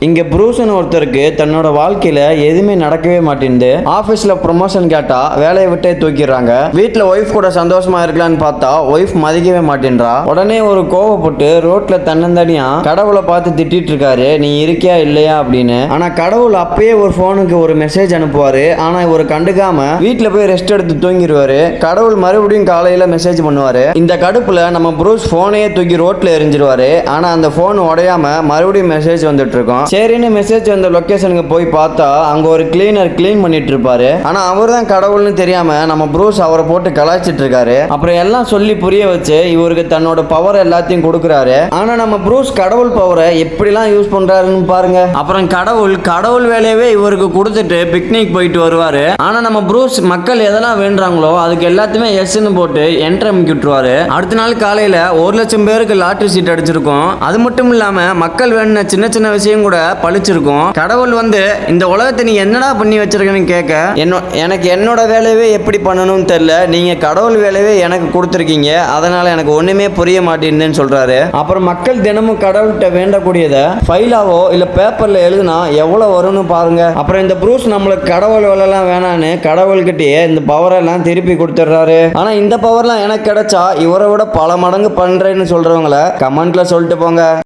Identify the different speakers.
Speaker 1: இங்க ப்ரூஸ்னு ஒருத்தருக்கு தன்னோட வாழ்க்கையில எதுவுமே நடக்கவே மாட்டேங்குது. ஆபீஸ்ல ப்ரொமோஷன் கேட்டா வேலையை விட்டே தூக்கிடுறாங்க. வீட்டுல ஒய்ஃப் கூட சந்தோஷமா இருக்கலாம்னு பார்த்தா ஒய்ஃப் மதிக்கவே மாட்டேன்றா. உடனே ஒரு கோவப்பட்டு ரோட்ல தன்னந்தனியா கடவுளை பார்த்து திட்டிட்டு இருக்காரு, நீ இருக்கியா இல்லையா அப்படின்னு. ஆனா கடவுள் அப்பயே ஒரு போனுக்கு ஒரு மெசேஜ் அனுப்புவாரு. ஆனா இவர் கண்டுக்காம வீட்டுல போய் ரெஸ்ட் எடுத்து தூங்கிடுவாரு. கடவுள் மறுபடியும் காலையில மெசேஜ் பண்ணுவாரு. இந்த கடுப்புல நம்ம ப்ரூஸ் போனையே தூக்கி ரோட்ல எரிஞ்சிருவாரு. ஆனா அந்த போன் உடையாம மறுபடியும் மெசேஜ் வந்துட்டு இருக்கும். சரின்னு மெசேஜ் வந்த லொகேஷனுக்கு போய் பார்த்தா அங்க ஒரு கிளீனர் கிளீன் பண்ணிட்டு இருப்பாரு. ஆனா அவர் தான் கடவுள்னு தெரியாம நம்ம ப்ரூஸ் அவரை போட்டு கலாய்ச்சிட்டு இருக்காரு. அப்புறம் எல்லாம் சொல்லி புரிய வச்சு இவருக்கு தன்னோட பவர் எல்லாத்தையும் கொடுக்குறாரு. ஆனா நம்ம ப்ரூஸ் கடவுள் பவரை எப்படிலாம் யூஸ் பண்றாருன்னு பாருங்க. அப்புறம் கடவுள் வேலையவே இவருக்கு கொடுத்துட்டு பிக்னிக் போயிட்டு வருவாரு. ஆனா நம்ம ப்ரூஸ் மக்கள் எதெல்லாம் வேண்டாங்களோ அதுக்கு எல்லாத்தையுமே எஸ்ன்னு போட்டு என்ட்ரி அமுக்கி விட்டுருவாரு. அடுத்த நாள் காலையில 1,00,000 பேருக்கு லாட்டரி சீட் அடிச்சிருக்கும். அது மட்டும் இல்லாம மக்கள் வேணுன சின்ன சின்ன விஷயம் கூட பழிச்சிருக்கும். கடவுள் வந்து இந்த உலகத்தை நீ என்னடா பண்ணி வச்சிருக்கன்னு கேட்க, எனக்கு என்னோட வேலையவே எப்படி பண்ணணும்னு தெரியல, நீங்க கடவுள் வேலையவே எனக்கு கொடுத்துருக்கீங்க, அதனால எனக்கு ஒண்ணுமே புரிய மாட்டேங்குதுன்னு சொல்றாரு. அப்புறம் மக்கள் தினமும் கடவுள்கிட்ட வேண்டக்கூடியதை ஃபைலாவோ இல்ல பேப்பர்ல எழுதுனா எவ்வளவு வரும்னு பாருங்க. அப்புறம் இந்த ப்ரூஸ் நம்மளுக்கு கடவுள் வேலைலாம் வேணான்னு கடவுள்கிட்டயே இந்த பவரெல்லாம் திருப்பி கொடுத்துட்றாரு. ஆனா இந்த பவர்லாம் எனக்கு கிடைச்சா இவரை விட பல மடங்கு பண்றேன்னு சொல்றவங்கள கமெண்ட்ல சொல்லிட்டு போங்க.